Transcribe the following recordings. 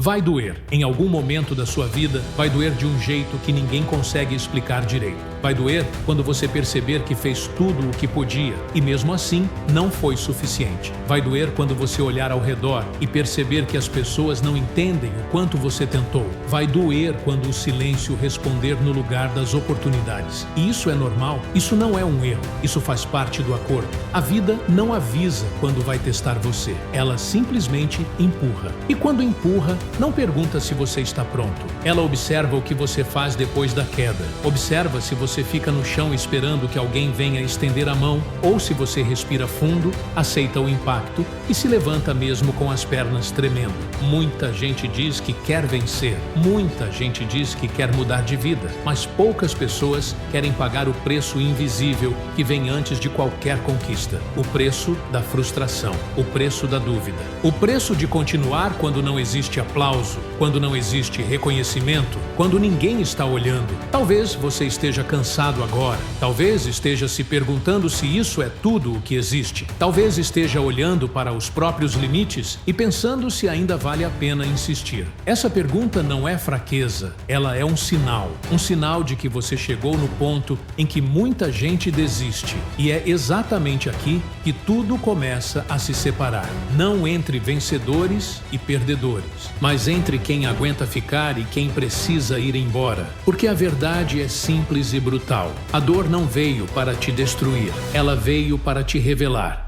Vai doer. Em algum momento da sua vida, vai doer de um jeito que ninguém consegue explicar direito. Vai doer quando você perceber que fez tudo o que podia e mesmo assim não foi suficiente. Vai doer quando você olhar ao redor e perceber que as pessoas não entendem o quanto você tentou. Vai doer quando o silêncio responder no lugar das oportunidades. E isso é normal? Isso não é um erro. Isso faz parte do acordo. A vida não avisa quando vai testar você. Ela simplesmente empurra. E quando empurra, não pergunta se você está pronto. Ela observa o que você faz depois da queda. Observa se você fica no chão esperando que alguém venha estender a mão ou se você respira fundo, aceita o impacto e se levanta mesmo com as pernas tremendo. Muita gente diz que quer vencer. Muita gente diz que quer mudar de vida. Mas poucas pessoas querem pagar o preço invisível que vem antes de qualquer conquista. O preço da frustração. O preço da dúvida. O preço de continuar quando não existe aplauso, quando não existe reconhecimento, quando ninguém está olhando. Talvez você esteja cansado agora. Talvez esteja se perguntando se isso é tudo o que existe. Talvez esteja olhando para os próprios limites e pensando se ainda vale a pena insistir. Essa pergunta não é fraqueza, ela é um sinal. Um sinal de que você chegou no ponto em que muita gente desiste. E é exatamente aqui que tudo começa a se separar. Não entre vencedores e perdedores, mas entre quem aguenta ficar e quem precisa ir embora. Porque a verdade é simples e brutal. A dor não veio para te destruir, ela veio para te revelar.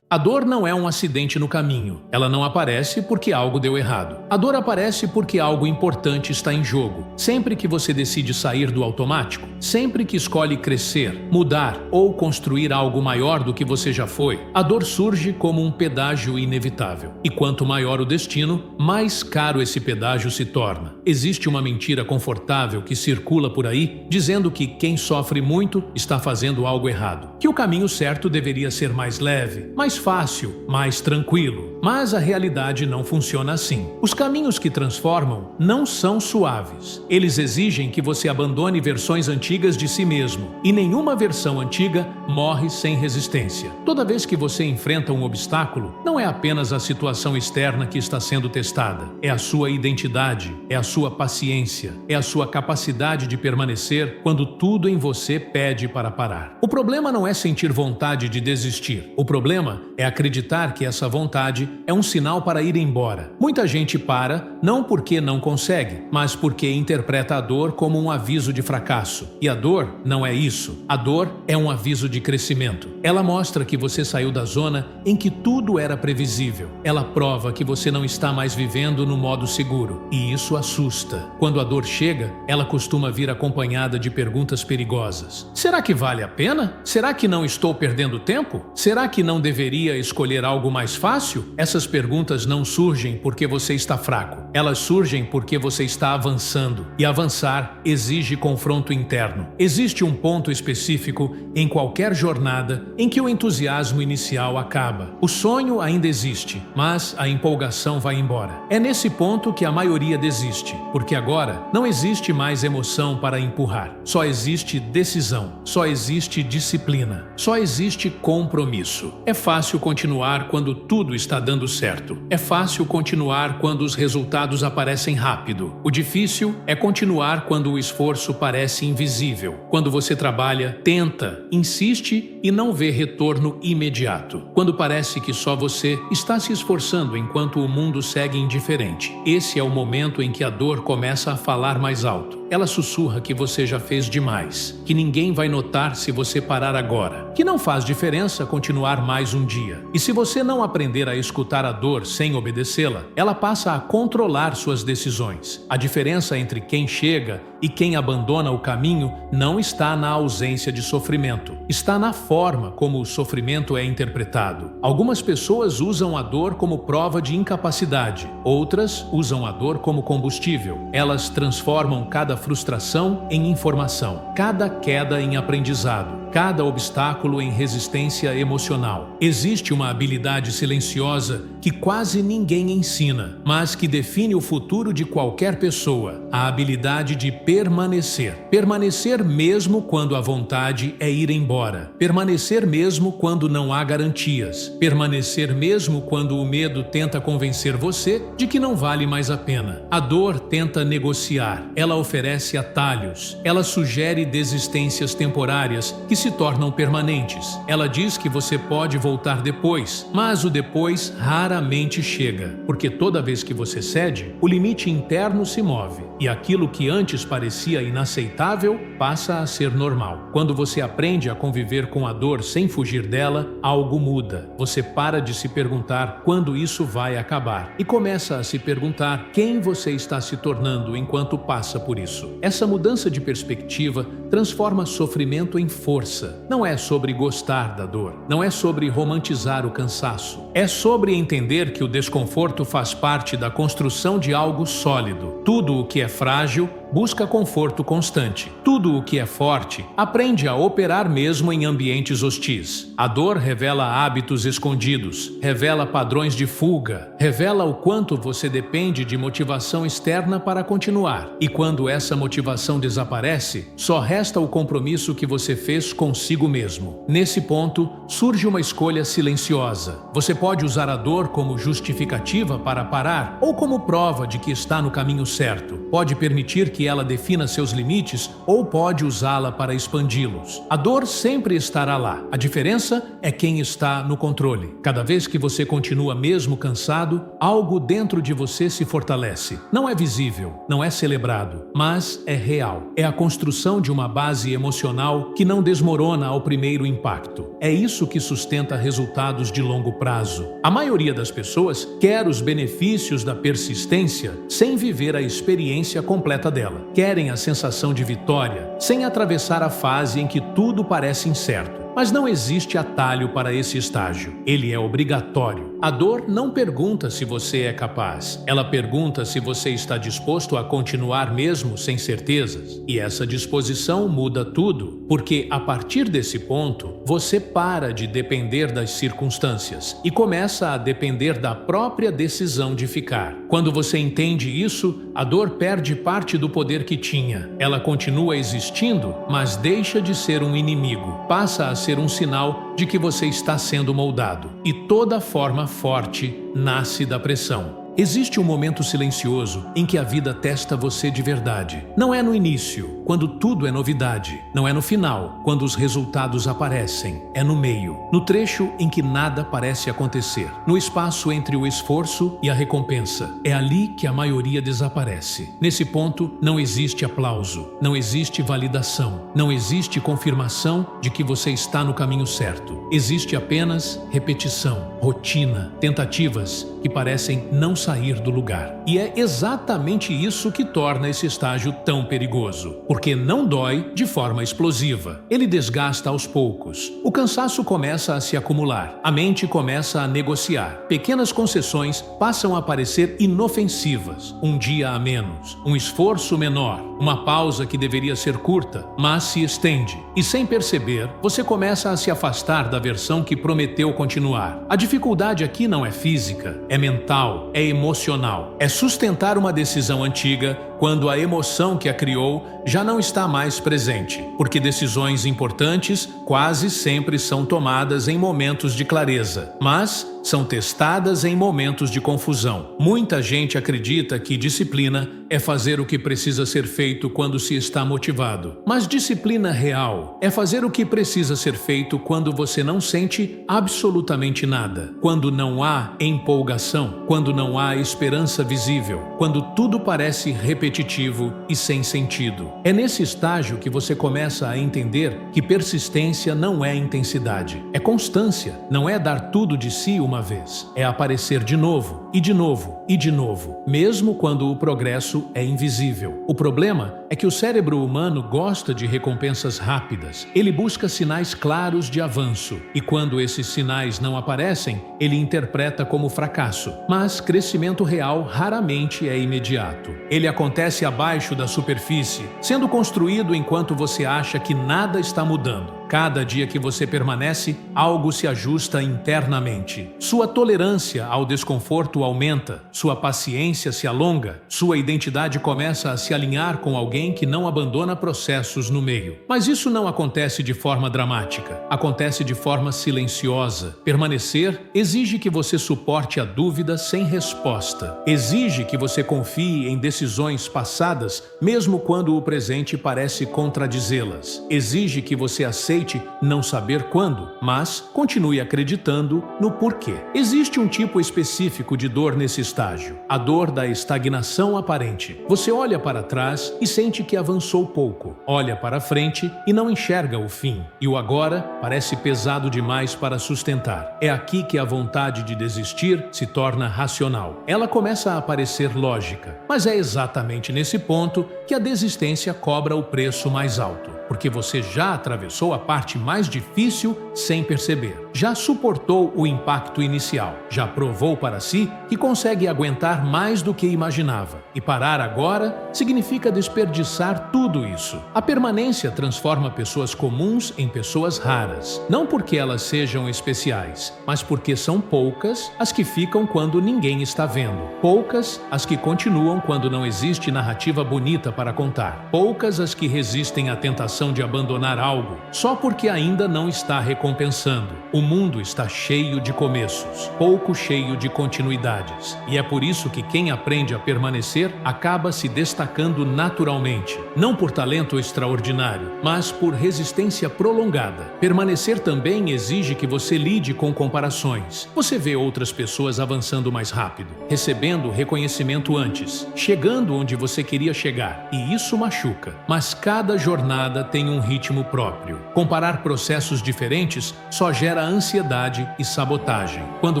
A dor não é um acidente no caminho. Ela não aparece porque algo deu errado. A dor aparece porque algo importante está em jogo. Sempre que você decide sair do automático, sempre que escolhe crescer, mudar ou construir algo maior do que você já foi, a dor surge como um pedágio inevitável. E quanto maior o destino, mais caro esse pedágio se torna. Existe uma mentira confortável que circula por aí, dizendo que quem sofre muito está fazendo algo errado. Que o caminho certo deveria ser mais leve, mais fácil, mais tranquilo. Mas a realidade não funciona assim. Os caminhos que transformam não são suaves. Eles exigem que você abandone versões antigas de si mesmo. E nenhuma versão antiga morre sem resistência. Toda vez que você enfrenta um obstáculo, não é apenas a situação externa que está sendo testada. É a sua identidade, é a sua paciência, é a sua capacidade de permanecer quando tudo em você pede para parar. O problema não é sentir vontade de desistir. O problema é acreditar que essa vontade é um sinal para ir embora. Muita gente para, não porque não consegue, mas porque interpreta a dor como um aviso de fracasso. E a dor não é isso. A dor é um aviso de crescimento. Ela mostra que você saiu da zona em que tudo era previsível. Ela prova que você não está mais vivendo no modo seguro. E isso assusta. Quando a dor chega, ela costuma vir acompanhada de perguntas perigosas. Será que vale a pena? Será que não estou perdendo tempo? Será que não deveria escolher algo mais fácil? Essas perguntas não surgem porque você está fraco. Elas surgem porque você está avançando. E avançar exige confronto interno. Existe um ponto específico em qualquer jornada em que o entusiasmo inicial acaba. O sonho ainda existe, mas a empolgação vai embora. É nesse ponto que a maioria desiste, porque agora não existe mais emoção para empurrar. Só existe decisão, só existe disciplina, só existe compromisso. É fácil continuar quando tudo está dando certo. É fácil continuar quando os resultados aparecem rápido. O difícil é continuar quando o esforço parece invisível. Quando você trabalha, tenta, insiste e não vê retorno imediato. Quando parece que só você está se esforçando enquanto o mundo segue indiferente. Esse é o momento em que a dor começa a falar mais alto. Ela sussurra que você já fez demais, que ninguém vai notar se você parar agora, que não faz diferença continuar mais um dia. E se você não aprender a escutar a dor sem obedecê-la, ela passa a controlar suas decisões. A diferença entre quem chega e quem abandona o caminho não está na ausência de sofrimento, está na forma como o sofrimento é interpretado. Algumas pessoas usam a dor como prova de incapacidade, outras usam a dor como combustível. Elas transformam cada frustração em informação, cada queda em aprendizado. cada obstáculo em resistência emocional. Existe uma habilidade silenciosa que quase ninguém ensina, mas que define o futuro de qualquer pessoa: a habilidade de permanecer. Permanecer mesmo quando a vontade é ir embora. Permanecer mesmo quando não há garantias. Permanecer mesmo quando o medo tenta convencer você de que não vale mais a pena. A dor tenta negociar. Ela oferece atalhos. Ela sugere desistências temporárias que se tornam permanentes. Ela diz que você pode voltar depois, mas o depois raramente chega, porque toda vez que você cede, o limite interno se move e aquilo que antes parecia inaceitável passa a ser normal. Quando você aprende a conviver com a dor sem fugir dela, algo muda. Você para de se perguntar quando isso vai acabar e começa a se perguntar quem você está se tornando enquanto passa por isso. Essa mudança de perspectiva transforma sofrimento em força. Não é sobre gostar da dor, não é sobre romantizar o cansaço. É sobre entender que o desconforto faz parte da construção de algo sólido. Tudo o que é frágil busca conforto constante. Tudo o que é forte aprende a operar mesmo em ambientes hostis. A dor revela hábitos escondidos, revela padrões de fuga, revela o quanto você depende de motivação externa para continuar. E quando essa motivação desaparece, só resta o compromisso que você fez consigo mesmo. Nesse ponto, surge uma escolha silenciosa. Você pode usar a dor como justificativa para parar ou como prova de que está no caminho certo. Pode permitir que ela defina seus limites ou pode usá-la para expandi-los. A dor sempre estará lá. A diferença é quem está no controle. Cada vez que você continua mesmo cansado, algo dentro de você se fortalece. Não é visível, não é celebrado, mas é real. É a construção de uma base emocional que não desmorona ao primeiro impacto. É isso que sustenta resultados de longo prazo. A maioria das pessoas quer os benefícios da persistência sem viver a experiência completa dela. Querem a sensação de vitória sem atravessar a fase em que tudo parece incerto. Mas não existe atalho para esse estágio. Ele é obrigatório. A dor não pergunta se você é capaz. Ela pergunta se você está disposto a continuar mesmo sem certezas. E essa disposição muda tudo, porque a partir desse ponto, você para de depender das circunstâncias e começa a depender da própria decisão de ficar. Quando você entende isso, a dor perde parte do poder que tinha. Ela continua existindo, mas deixa de ser um inimigo. Passa a ser um sinal de que você está sendo moldado. E toda forma forte nasce da pressão. Existe um momento silencioso em que a vida testa você de verdade. Não é no início, quando tudo é novidade. Não é no final, quando os resultados aparecem. É no meio, no trecho em que nada parece acontecer. No espaço entre o esforço e a recompensa. É ali que a maioria desaparece. Nesse ponto, não existe aplauso, não existe validação, não existe confirmação de que você está no caminho certo. Existe apenas repetição, rotina, tentativas que parecem não sair do lugar. E é exatamente isso que torna esse estágio tão perigoso, porque não dói de forma explosiva. Ele desgasta aos poucos. O cansaço começa a se acumular. A mente começa a negociar. Pequenas concessões passam a parecer inofensivas. Um dia a menos, um esforço menor, uma pausa que deveria ser curta, mas se estende. E sem perceber, você começa a se afastar da versão que prometeu continuar. A dificuldade aqui não é física, é mental, é emocional. É sustentar uma decisão antiga quando a emoção que a criou já não está mais presente, porque decisões importantes quase sempre são tomadas em momentos de clareza, mas são testadas em momentos de confusão. Muita gente acredita que disciplina é fazer o que precisa ser feito quando se está motivado, mas disciplina real é fazer o que precisa ser feito quando você não sente absolutamente nada, quando não há empolgação, quando não há esperança visível, quando tudo parece repetitivo e sem sentido. É nesse estágio que você começa a entender que persistência não é intensidade, é constância, não é dar tudo de si uma vez, é aparecer de novo, e de novo, e de novo, mesmo quando o progresso é invisível. O problema é que o cérebro humano gosta de recompensas rápidas. Ele busca sinais claros de avanço, e quando esses sinais não aparecem, ele interpreta como fracasso. Mas crescimento real raramente é imediato. Ele acontece abaixo da superfície, sendo construído enquanto você acha que nada está mudando. Cada dia que você permanece, algo se ajusta internamente. Sua tolerância ao desconforto aumenta, sua paciência se alonga, sua identidade começa a se alinhar com alguém que não abandona processos no meio. Mas isso não acontece de forma dramática, acontece de forma silenciosa. Permanecer exige que você suporte a dúvida sem resposta. Exige que você confie em decisões passadas, mesmo quando o presente parece contradizê-las. Exige que você aceite não saber quando, mas continue acreditando no porquê. Existe um tipo específico de dor nesse estágio, a dor da estagnação aparente. Você olha para trás e sente que avançou pouco. Olha para frente e não enxerga o fim. E o agora parece pesado demais para sustentar. É aqui que a vontade de desistir se torna racional. Ela começa a parecer lógica, mas é exatamente nesse ponto que a desistência cobra o preço mais alto, porque você já atravessou a parte mais difícil sem perceber. Já suportou o impacto inicial, já provou para si que consegue aguentar mais do que imaginava. E parar agora significa desperdiçar tudo isso. A permanência transforma pessoas comuns em pessoas raras, não porque elas sejam especiais, mas porque são poucas as que ficam quando ninguém está vendo. Poucas as que continuam quando não existe narrativa bonita para contar. Poucas as que resistem à tentação de abandonar algo só porque ainda não está recompensando. O mundo está cheio de começos, pouco cheio de continuidades. E é por isso que quem aprende a permanecer acaba se destacando naturalmente, não por talento extraordinário, mas por resistência prolongada. Permanecer também exige que você lide com comparações. Você vê outras pessoas avançando mais rápido, recebendo reconhecimento antes, chegando onde você queria chegar, e isso machuca. Mas cada jornada tem um ritmo próprio. Comparar processos diferentes só gera ansiedade e sabotagem. Quando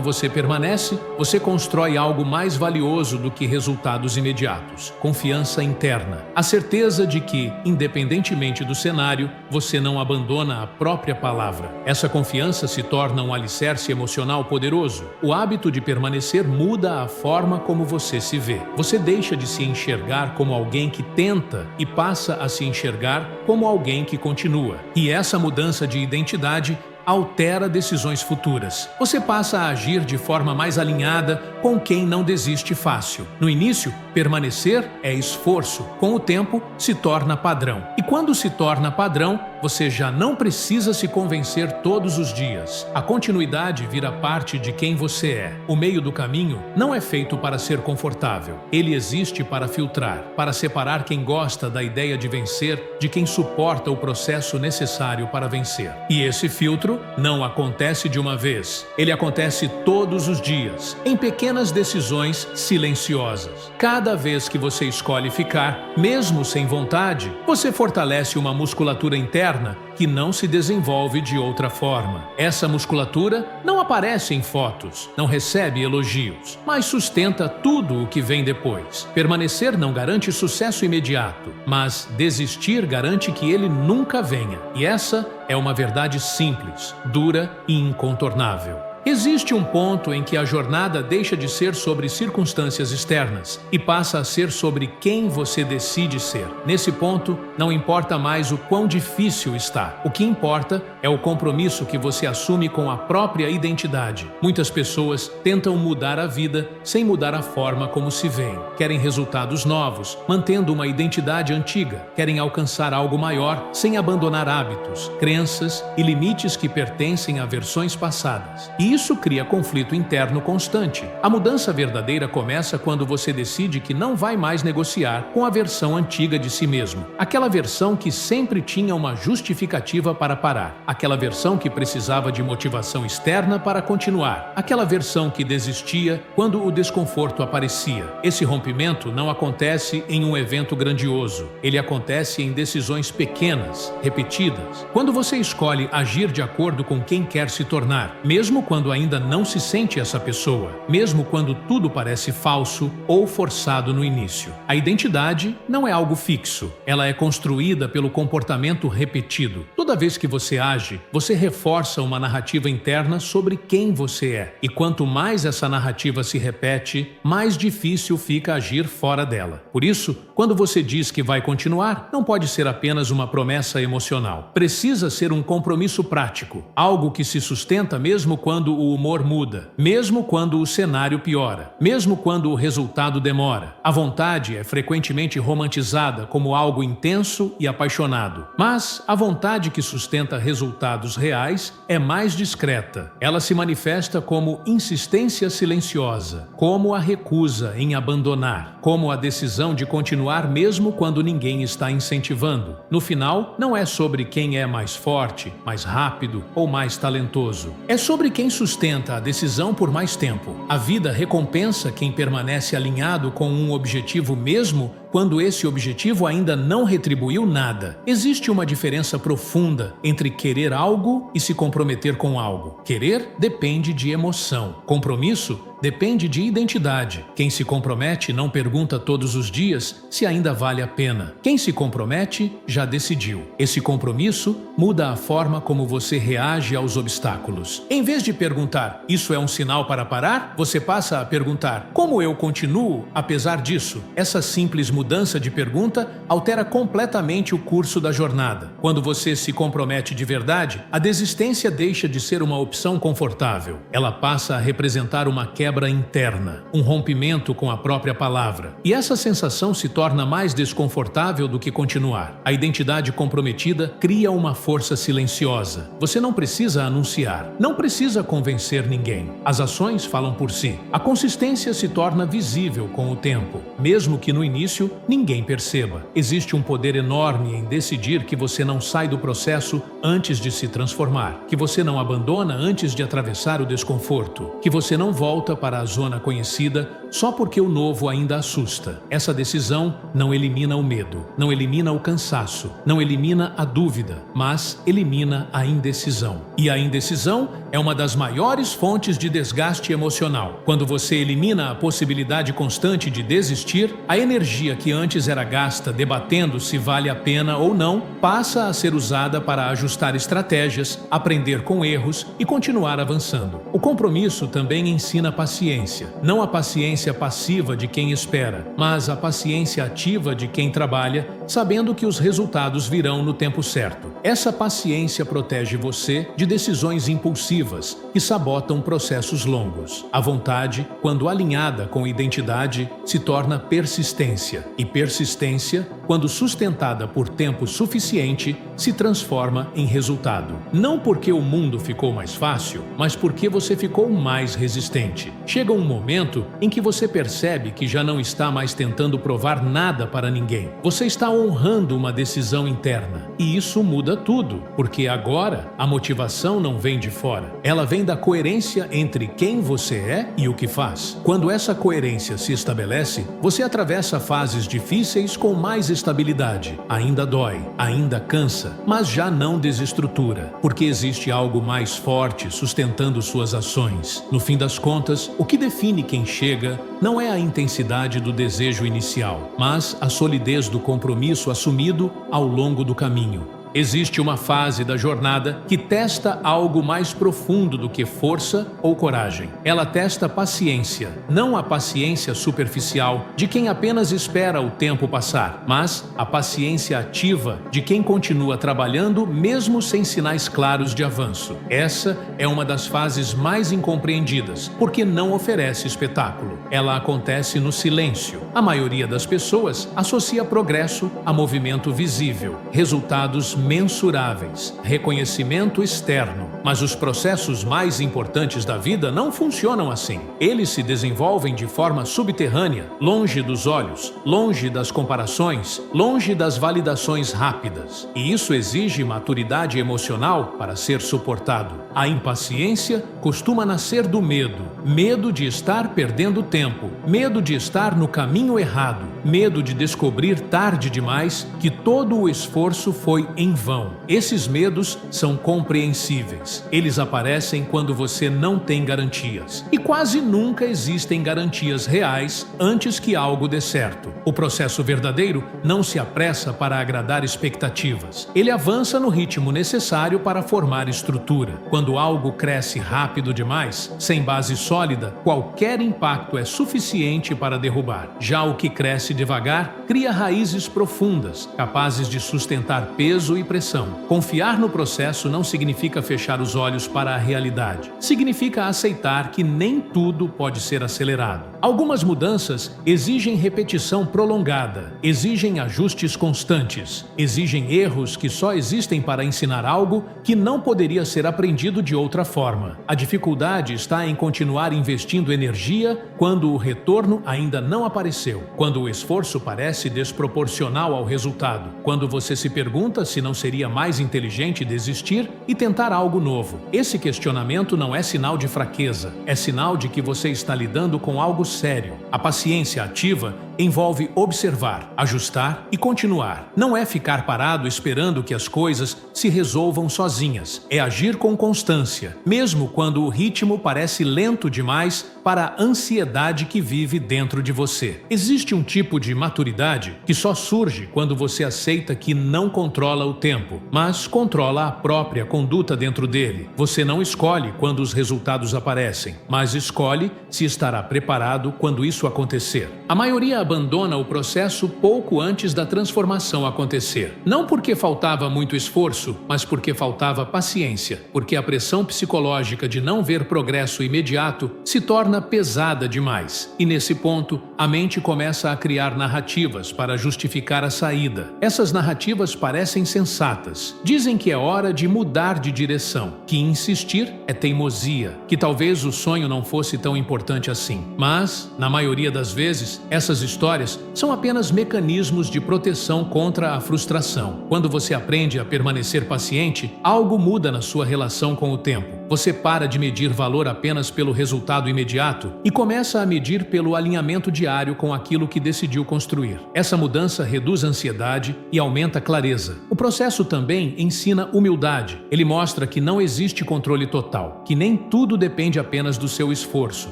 você permanece, você constrói algo mais valioso do que resultados imediatos: confiança interna. A certeza de que, independentemente do cenário, você não abandona a própria palavra. Essa confiança se torna um alicerce emocional poderoso. O hábito de permanecer muda a forma como você se vê. Você deixa de se enxergar como alguém que tenta e passa a se enxergar como alguém que continua. E essa mudança de identidade altera decisões futuras. Você passa a agir de forma mais alinhada com quem não desiste fácil. No início, permanecer é esforço. Com o tempo, se torna padrão. E quando se torna padrão, você já não precisa se convencer todos os dias. A continuidade vira parte de quem você é. O meio do caminho não é feito para ser confortável. Ele existe para filtrar, para separar quem gosta da ideia de vencer de quem suporta o processo necessário para vencer. E esse filtro não acontece de uma vez. Ele acontece todos os dias, em pequenas decisões silenciosas. Cada vez que você escolhe ficar, mesmo sem vontade, você fortalece uma musculatura interna que não se desenvolve de outra forma. Essa musculatura não aparece em fotos, não recebe elogios, mas sustenta tudo o que vem depois. Permanecer não garante sucesso imediato, mas desistir garante que ele nunca venha. E essa é uma verdade simples, dura e incontornável. Existe um ponto em que a jornada deixa de ser sobre circunstâncias externas e passa a ser sobre quem você decide ser. Nesse ponto, não importa mais o quão difícil está. O que importa é o compromisso que você assume com a própria identidade. Muitas pessoas tentam mudar a vida sem mudar a forma como se veem. Querem resultados novos, mantendo uma identidade antiga. Querem alcançar algo maior sem abandonar hábitos, crenças e limites que pertencem a versões passadas. E isso cria conflito interno constante. A mudança verdadeira começa quando você decide que não vai mais negociar com a versão antiga de si mesmo. Aquela versão que sempre tinha uma justificativa para parar. Aquela versão que precisava de motivação externa para continuar. Aquela versão que desistia quando o desconforto aparecia. Esse rompimento não acontece em um evento grandioso. Ele acontece em decisões pequenas, repetidas. Quando você escolhe agir de acordo com quem quer se tornar, mesmo quando quando ainda não se sente essa pessoa, mesmo quando tudo parece falso ou forçado no início. A identidade não é algo fixo, ela é construída pelo comportamento repetido. Toda vez que você age, você reforça uma narrativa interna sobre quem você é. E quanto mais essa narrativa se repete, mais difícil fica agir fora dela. Por isso, quando você diz que vai continuar, não pode ser apenas uma promessa emocional. Precisa ser um compromisso prático, algo que se sustenta mesmo quando o humor muda, mesmo quando o cenário piora, mesmo quando o resultado demora. A vontade é frequentemente romantizada como algo intenso e apaixonado, mas a vontade que sustenta resultados reais é mais discreta. Ela se manifesta como insistência silenciosa, como a recusa em abandonar, como a decisão de continuar mesmo quando ninguém está incentivando. No final, não é sobre quem é mais forte, mais rápido ou mais talentoso. É sobre quem sustenta a decisão por mais tempo. A vida recompensa quem permanece alinhado com um objetivo mesmo quando esse objetivo ainda não retribuiu nada. Existe uma diferença profunda entre querer algo e se comprometer com algo. Querer depende de emoção. Compromisso depende de identidade. Quem se compromete não pergunta todos os dias se ainda vale a pena. Quem se compromete já decidiu. Esse compromisso muda a forma como você reage aos obstáculos. Em vez de perguntar, isso é um sinal para parar? Você passa a perguntar, como eu continuo apesar disso? Essa simples mudança de pergunta altera completamente o curso da jornada. Quando você se compromete de verdade, a desistência deixa de ser uma opção confortável. Ela passa a representar uma quebra interna, um rompimento com a própria palavra. E essa sensação se torna mais desconfortável do que continuar. A identidade comprometida cria uma força silenciosa. Você não precisa anunciar, não precisa convencer ninguém. As ações falam por si. A consistência se torna visível com o tempo, mesmo que no início ninguém perceba. Existe um poder enorme em decidir que você não sai do processo antes de se transformar, que você não abandona antes de atravessar o desconforto, que você não volta para a zona conhecida só porque o novo ainda assusta. Essa decisão não elimina o medo, não elimina o cansaço, não elimina a dúvida, mas elimina a indecisão. E a indecisão é uma das maiores fontes de desgaste emocional. Quando você elimina a possibilidade constante de desistir, a energia que antes era gasta debatendo se vale a pena ou não, passa a ser usada para ajustar estratégias, aprender com erros e continuar avançando. O compromisso também ensina paciência. Não a paciência passiva de quem espera, mas a paciência ativa de quem trabalha, sabendo que os resultados virão no tempo certo. Essa paciência protege você de decisões impulsivas que sabotam processos longos. A vontade, quando alinhada com identidade, se torna persistência. E persistência, quando sustentada por tempo suficiente, se transforma em resultado. Não porque o mundo ficou mais fácil, mas porque você ficou mais resistente. Chega um momento em que você percebe que já não está mais tentando provar nada para ninguém. Você está honrando uma decisão interna. E isso muda tudo, porque agora a motivação não vem de fora. Ela vem da coerência entre quem você é e o que faz. Quando essa coerência se estabelece, você atravessa fases difíceis com mais estabilidade. Ainda dói, ainda cansa, mas já não desestrutura, porque existe algo mais forte sustentando suas ações. No fim das contas, o que define quem chega não é a intensidade do desejo inicial, mas a solidez do compromisso assumido ao longo do caminho. Existe uma fase da jornada que testa algo mais profundo do que força ou coragem. Ela testa paciência, não a paciência superficial de quem apenas espera o tempo passar, mas a paciência ativa de quem continua trabalhando mesmo sem sinais claros de avanço. Essa é uma das fases mais incompreendidas, porque não oferece espetáculo. Ela acontece no silêncio. A maioria das pessoas associa progresso a movimento visível, resultados mensuráveis, reconhecimento externo. Mas os processos mais importantes da vida não funcionam assim. Eles se desenvolvem de forma subterrânea, longe dos olhos, longe das comparações, longe das validações rápidas. E isso exige maturidade emocional para ser suportado. A impaciência costuma nascer do medo. Medo de estar perdendo tempo, medo de estar no caminho errado, medo de descobrir tarde demais que todo o esforço foi em vão. Esses medos são compreensíveis. Eles aparecem quando você não tem garantias. E quase nunca existem garantias reais antes que algo dê certo. O processo verdadeiro não se apressa para agradar expectativas. Ele avança no ritmo necessário para formar estrutura. Quando algo cresce rápido demais, sem base sólida, qualquer impacto é suficiente para derrubar. Já o que cresce devagar cria raízes profundas, capazes de sustentar peso e pressão. Confiar no processo não significa fechar os olhos para a realidade. Significa aceitar que nem tudo pode ser acelerado. Algumas mudanças exigem repetição prolongada, exigem ajustes constantes, exigem erros que só existem para ensinar algo que não poderia ser aprendido de outra forma. A dificuldade está em continuar investindo energia quando o retorno ainda não apareceu, quando o esforço parece desproporcional ao resultado, quando você se pergunta se não seria mais inteligente desistir e tentar algo novo. Esse questionamento não é sinal de fraqueza, é sinal de que você está lidando com algo sério. A paciência ativa envolve observar, ajustar e continuar. Não é ficar parado esperando que as coisas se resolvam sozinhas. É agir com constância, mesmo quando o ritmo parece lento demais para a ansiedade que vive dentro de você. Existe um tipo de maturidade que só surge quando você aceita que não controla o tempo, mas controla a própria conduta dentro dele. Você não escolhe quando os resultados aparecem, mas escolhe se estará preparado quando isso acontecer. A maioria abandona o processo pouco antes da transformação acontecer. Não porque faltava muito esforço, mas porque faltava paciência, porque a pressão psicológica de não ver progresso imediato se torna pesada demais. E nesse ponto, a mente começa a criar narrativas para justificar a saída. Essas narrativas parecem sensatas. Dizem que é hora de mudar de direção, que insistir é teimosia, que talvez o sonho não fosse tão importante assim. Mas, na maioria das vezes, essas histórias são apenas mecanismos de proteção contra a frustração. Quando você aprende a permanecer paciente, algo muda na sua relação com o tempo. Você para de medir valor apenas pelo resultado imediato e começa a medir pelo alinhamento diário com aquilo que decidiu construir. Essa mudança reduz a ansiedade e aumenta a clareza. O processo também ensina humildade. Ele mostra que não existe controle total, que nem tudo depende apenas do seu esforço,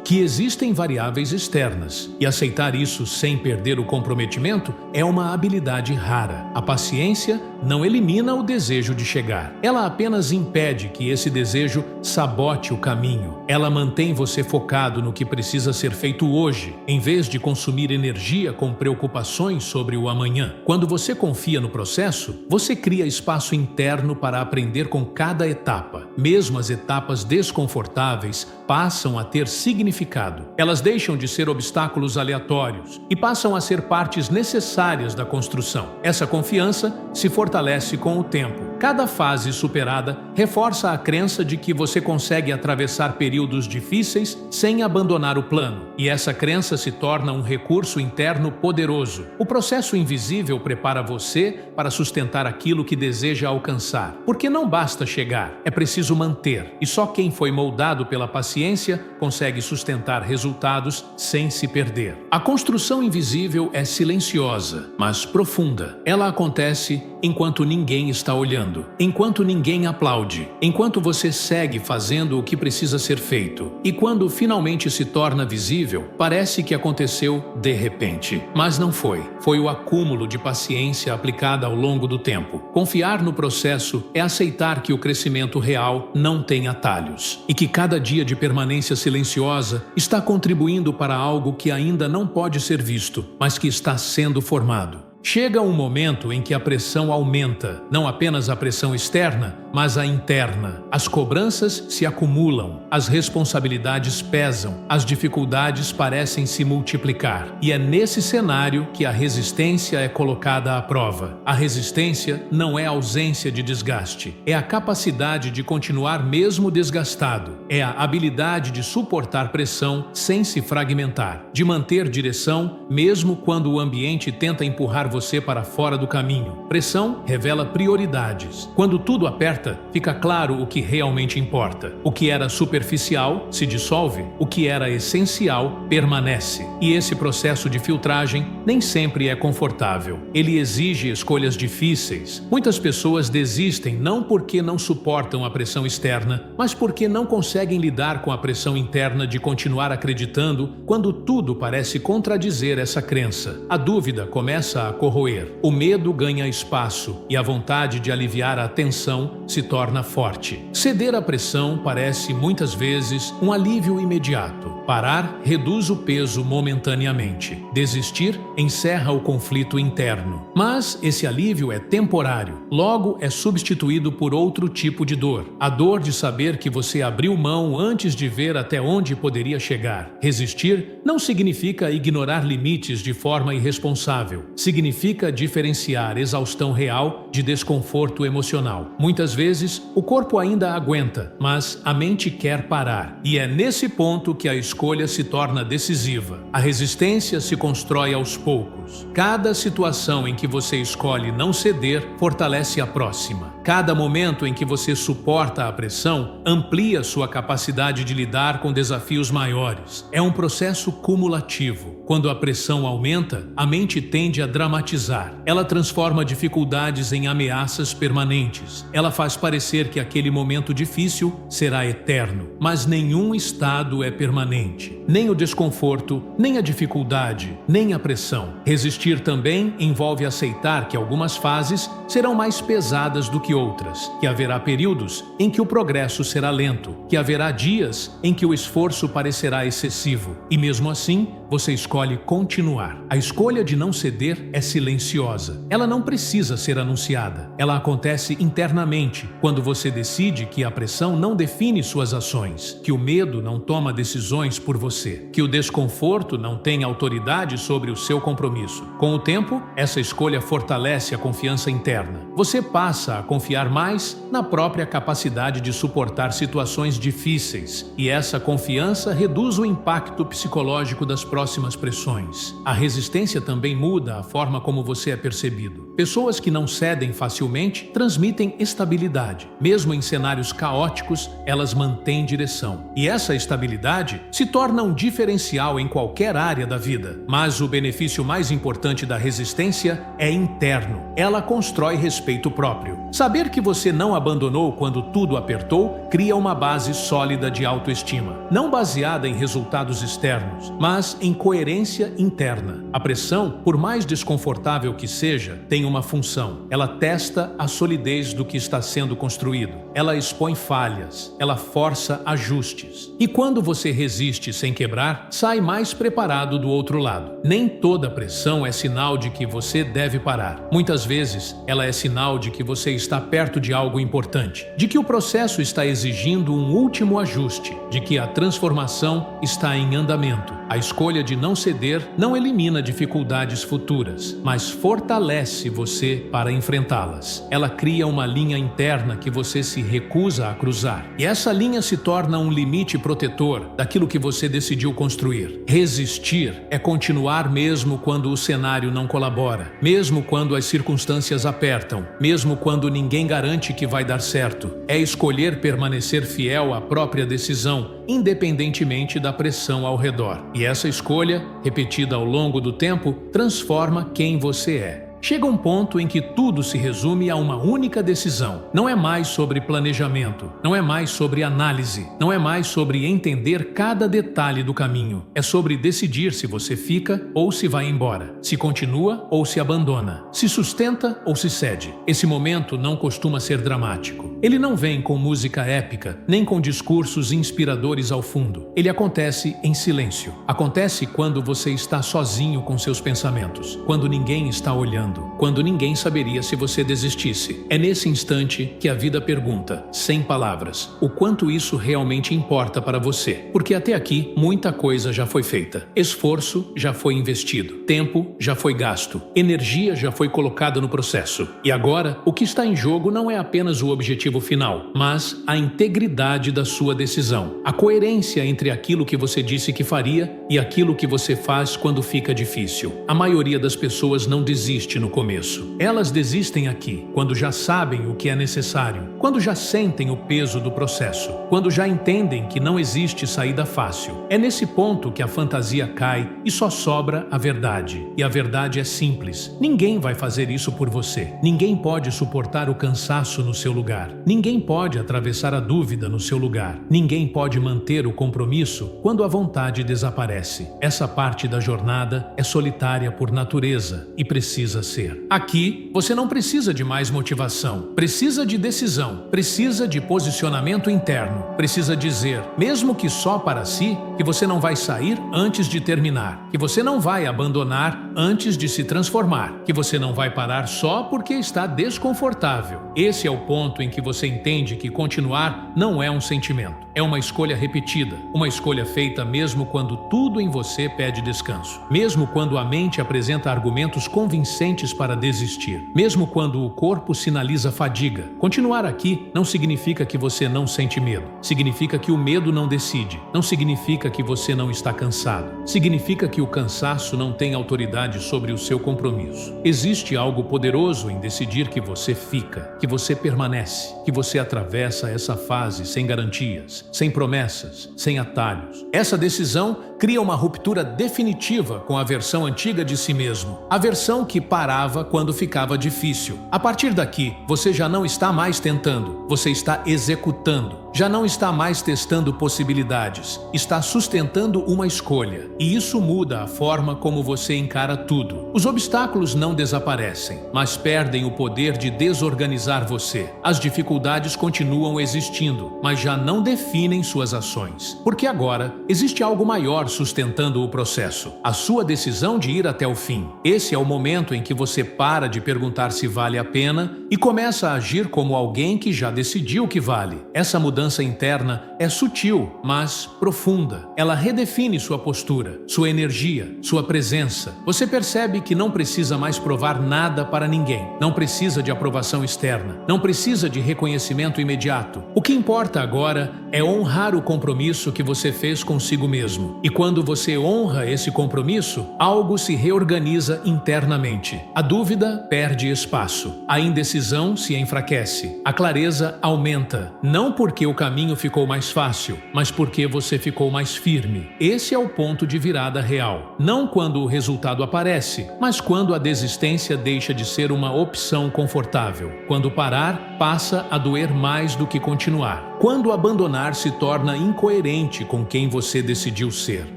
que existem variáveis externas. E aceitar isso sem perder o comprometimento é uma habilidade rara. A paciência não elimina o desejo de chegar. Ela apenas impede que esse desejo sabote o caminho. Ela mantém você focado no que precisa ser feito hoje, em vez de consumir energia com preocupações sobre o amanhã. Quando você confia no processo, você cria espaço interno para aprender com cada etapa. Mesmo as etapas desconfortáveis passam a ter significado. Elas deixam de ser obstáculos aleatórios e passam a ser partes necessárias da construção. Essa confiança se fortalece com o tempo. Cada fase superada reforça a crença de que você consegue atravessar períodos difíceis sem abandonar o plano. E essa crença se torna um recurso interno poderoso. O processo invisível prepara você para sustentar aquilo que deseja alcançar. Porque não basta chegar, é preciso manter. E só quem foi moldado pela paciência consegue sustentar resultados sem se perder. A construção invisível é silenciosa, mas profunda. Ela acontece enquanto ninguém está olhando, enquanto ninguém aplaude, enquanto você segue fazendo o que precisa ser feito. E quando finalmente se torna visível, parece que aconteceu de repente. Mas não foi. Foi o acúmulo de paciência aplicada ao longo do tempo. Confiar no processo é aceitar que o crescimento real não tem atalhos e que cada dia de permanência silenciosa está contribuindo para algo que ainda não pode ser visto, mas que está sendo formado. Chega um momento em que a pressão aumenta, não apenas a pressão externa, mas a interna. As cobranças se acumulam, as responsabilidades pesam, as dificuldades parecem se multiplicar. E é nesse cenário que a resistência é colocada à prova. A resistência não é ausência de desgaste, é a capacidade de continuar mesmo desgastado, é a habilidade de suportar pressão sem se fragmentar, de manter direção mesmo quando o ambiente tenta empurrar você para fora do caminho. Pressão revela prioridades. Quando tudo aperta, fica claro o que realmente importa. O que era superficial se dissolve, o que era essencial permanece. E esse processo de filtragem nem sempre é confortável. Ele exige escolhas difíceis. Muitas pessoas desistem não porque não suportam a pressão externa, mas porque não conseguem lidar com a pressão interna de continuar acreditando quando tudo parece contradizer essa crença. A dúvida começa a corroer, o medo ganha espaço e a vontade de aliviar a tensão se torna forte. Ceder à pressão parece muitas vezes um alívio imediato. Parar reduz o peso momentaneamente. Desistir encerra o conflito interno. Mas esse alívio é temporário. Logo é substituído por outro tipo de dor. A dor de saber que você abriu mão antes de ver até onde poderia chegar. Resistir não significa ignorar limites de forma irresponsável. Significa diferenciar exaustão real de desconforto emocional. Muitas vezes, o corpo ainda aguenta, mas a mente quer parar. E é nesse ponto que a escolha se torna decisiva. A resistência se constrói aos poucos. Cada situação em que você escolhe não ceder fortalece a próxima. Cada momento em que você suporta a pressão amplia sua capacidade de lidar com desafios maiores. É um processo cumulativo. Quando a pressão aumenta, a mente tende a dramatizar. Ela transforma dificuldades em ameaças permanentes. Ela faz parecer que aquele momento difícil será eterno. Mas nenhum estado é permanente. Nem o desconforto, nem a dificuldade, nem a pressão. Resistir também envolve aceitar que algumas fases serão mais pesadas do que outras, que haverá períodos em que o progresso será lento, que haverá dias em que o esforço parecerá excessivo, e mesmo assim, você escolhe continuar. A escolha de não ceder é silenciosa. Ela não precisa ser anunciada. Ela acontece internamente, quando você decide que a pressão não define suas ações, que o medo não toma decisões por você, que o desconforto não tem autoridade sobre o seu compromisso. Com o tempo, essa escolha fortalece a confiança interna. Você passa a confiar mais na própria capacidade de suportar situações difíceis, e essa confiança reduz o impacto psicológico das próximas pressões. A resistência também muda a forma como você é percebido. Pessoas que não cedem facilmente transmitem estabilidade. Mesmo em cenários caóticos, elas mantêm direção. E essa estabilidade se torna um diferencial em qualquer área da vida. Mas o benefício mais importante da resistência é interno. Ela constrói respeito próprio. Saber que você não abandonou quando tudo apertou cria uma base sólida de autoestima, não baseada em resultados externos, mas em coerência interna. A pressão, por mais desconfortável que seja, tem uma função. Ela testa a solidez do que está sendo construído. Ela expõe falhas. Ela força ajustes. E quando você resiste sem quebrar, sai mais preparado do outro lado. Nem toda pressão é sinal de que você deve parar. Muitas vezes, ela é sinal de que você está perto de algo importante, de que o processo está exigindo um último ajuste, de que a transformação está em andamento. A escolha de não ceder não elimina dificuldades futuras, mas fortalece você para enfrentá-las. Ela cria uma linha interna que você se recusa a cruzar. E essa linha se torna um limite protetor daquilo que você decidiu construir. Resistir é continuar mesmo quando o cenário não colabora, mesmo quando as circunstâncias apertam, mesmo quando ninguém garante que vai dar certo. É escolher permanecer fiel à própria decisão, independentemente da pressão ao redor. E essa escolha, repetida ao longo do tempo, transforma quem você é. Chega um ponto em que tudo se resume a uma única decisão. Não é mais sobre planejamento, não é mais sobre análise, não é mais sobre entender cada detalhe do caminho. É sobre decidir se você fica ou se vai embora, se continua ou se abandona, se sustenta ou se cede. Esse momento não costuma ser dramático. Ele não vem com música épica, nem com discursos inspiradores ao fundo. Ele acontece em silêncio. Acontece quando você está sozinho com seus pensamentos, quando ninguém está olhando, quando ninguém saberia se você desistisse. É nesse instante que a vida pergunta, sem palavras, o quanto isso realmente importa para você. Porque até aqui, muita coisa já foi feita. Esforço já foi investido. Tempo já foi gasto. Energia já foi colocada no processo. E agora, o que está em jogo não é apenas o objetivo final, mas a integridade da sua decisão. A coerência entre aquilo que você disse que faria e aquilo que você faz quando fica difícil. A maioria das pessoas não desiste desiste no começo. Elas desistem aqui, quando já sabem o que é necessário, quando já sentem o peso do processo, quando já entendem que não existe saída fácil. É nesse ponto que a fantasia cai e só sobra a verdade. E a verdade é simples. Ninguém vai fazer isso por você. Ninguém pode suportar o cansaço no seu lugar. Ninguém pode atravessar a dúvida no seu lugar. Ninguém pode manter o compromisso quando a vontade desaparece. Essa parte da jornada é solitária por natureza e precisa ser. Aqui, você não precisa de mais motivação. Precisa de decisão. Precisa de posicionamento interno. Precisa dizer, mesmo que só para si, que você não vai sair antes de terminar. Que você não vai abandonar antes de se transformar. Que você não vai parar só porque está desconfortável. Esse é o ponto em que você entende que continuar não é um sentimento. É uma escolha repetida, uma escolha feita mesmo quando tudo em você pede descanso, mesmo quando a mente apresenta argumentos convincentes para desistir, mesmo quando o corpo sinaliza fadiga. Continuar aqui não significa que você não sente medo, significa que o medo não decide, não significa que você não está cansado, significa que o cansaço não tem autoridade sobre o seu compromisso. Existe algo poderoso em decidir que você fica, que você permanece, que você atravessa essa fase sem garantias, sem promessas, sem atalhos. Essa decisão cria uma ruptura definitiva com a versão antiga de si mesmo, a versão que parava quando ficava difícil. A partir daqui, você já não está mais tentando, você está executando. Já não está mais testando possibilidades, está sustentando uma escolha. E isso muda a forma como você encara tudo. Os obstáculos não desaparecem, mas perdem o poder de desorganizar você. As dificuldades continuam existindo, mas já não definem suas ações. Porque agora existe algo maior sustentando o processo, a sua decisão de ir até o fim. Esse é o momento em que você para de perguntar se vale a pena e começa a agir como alguém que já decidiu que vale. Essa mudança interna é sutil, mas profunda. Ela redefine sua postura, sua energia, sua presença. Você percebe que não precisa mais provar nada para ninguém. Não precisa de aprovação externa. Não precisa de reconhecimento imediato. O que importa agora é honrar o compromisso que você fez consigo mesmo. E quando você honra esse compromisso, algo se reorganiza internamente. A dúvida perde espaço. A indecisão se enfraquece. A clareza aumenta. Não porque o caminho ficou mais fácil, mas porque você ficou mais firme. Esse é o ponto de virada real. Não quando o resultado aparece, mas quando a desistência deixa de ser uma opção confortável. Quando parar, passa a doer mais do que continuar. Quando abandonar se torna incoerente com quem você decidiu ser.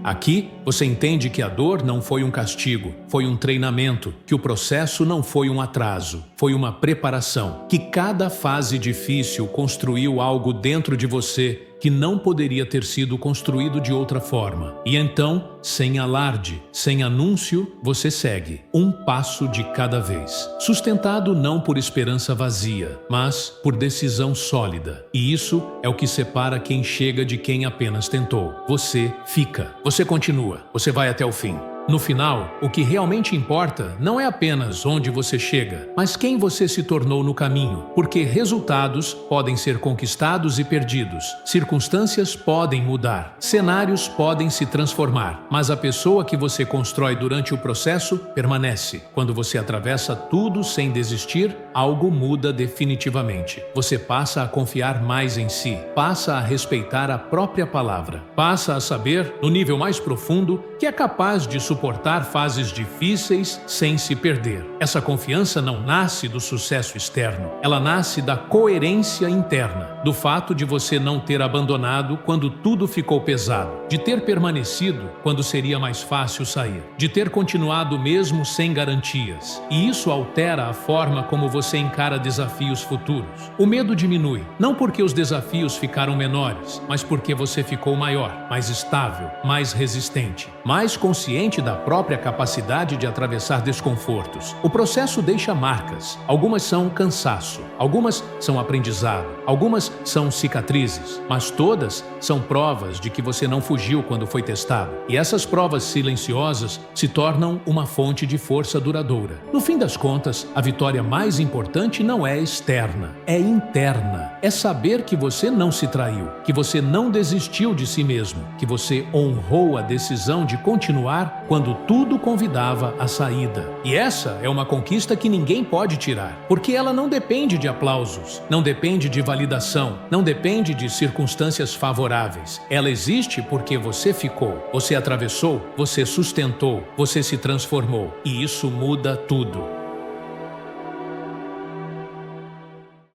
Aqui, você entende que a dor não foi um castigo, foi um treinamento, que o processo não foi um atraso, foi uma preparação, que cada fase difícil construiu algo dentro de você que não poderia ter sido construído de outra forma. E então, sem alarde, sem anúncio, você segue, um passo de cada vez. Sustentado não por esperança vazia, mas por decisão sólida. E isso é o que separa quem chega de quem apenas tentou. Você fica, você continua, você vai até o fim. No final, o que realmente importa não é apenas onde você chega, mas quem você se tornou no caminho, porque resultados podem ser conquistados e perdidos, circunstâncias podem mudar, cenários podem se transformar, mas a pessoa que você constrói durante o processo permanece. Quando você atravessa tudo sem desistir, algo muda definitivamente. Você passa a confiar mais em si, passa a respeitar a própria palavra, passa a saber, no nível mais profundo, que é capaz de suportar fases difíceis sem se perder. Essa confiança não nasce do sucesso externo, ela nasce da coerência interna, do fato de você não ter abandonado quando tudo ficou pesado, de ter permanecido quando seria mais fácil sair, de ter continuado mesmo sem garantias. E isso altera a forma como você encara desafios futuros. O medo diminui, não porque os desafios ficaram menores, mas porque você ficou maior, mais estável, mais resistente, mais consciente da própria capacidade de atravessar desconfortos. O processo deixa marcas. Algumas são cansaço, algumas são aprendizado, algumas são cicatrizes, mas todas são provas de que você não fugiu quando foi testado. E essas provas silenciosas se tornam uma fonte de força duradoura. No fim das contas, a vitória mais importante importante não é externa, é interna. É saber que você não se traiu, que você não desistiu de si mesmo, que você honrou a decisão de continuar quando tudo convidava à saída. E essa é uma conquista que ninguém pode tirar, porque ela não depende de aplausos, não depende de validação, não depende de circunstâncias favoráveis. Ela existe porque você ficou, você atravessou, você sustentou, você se transformou. E isso muda tudo.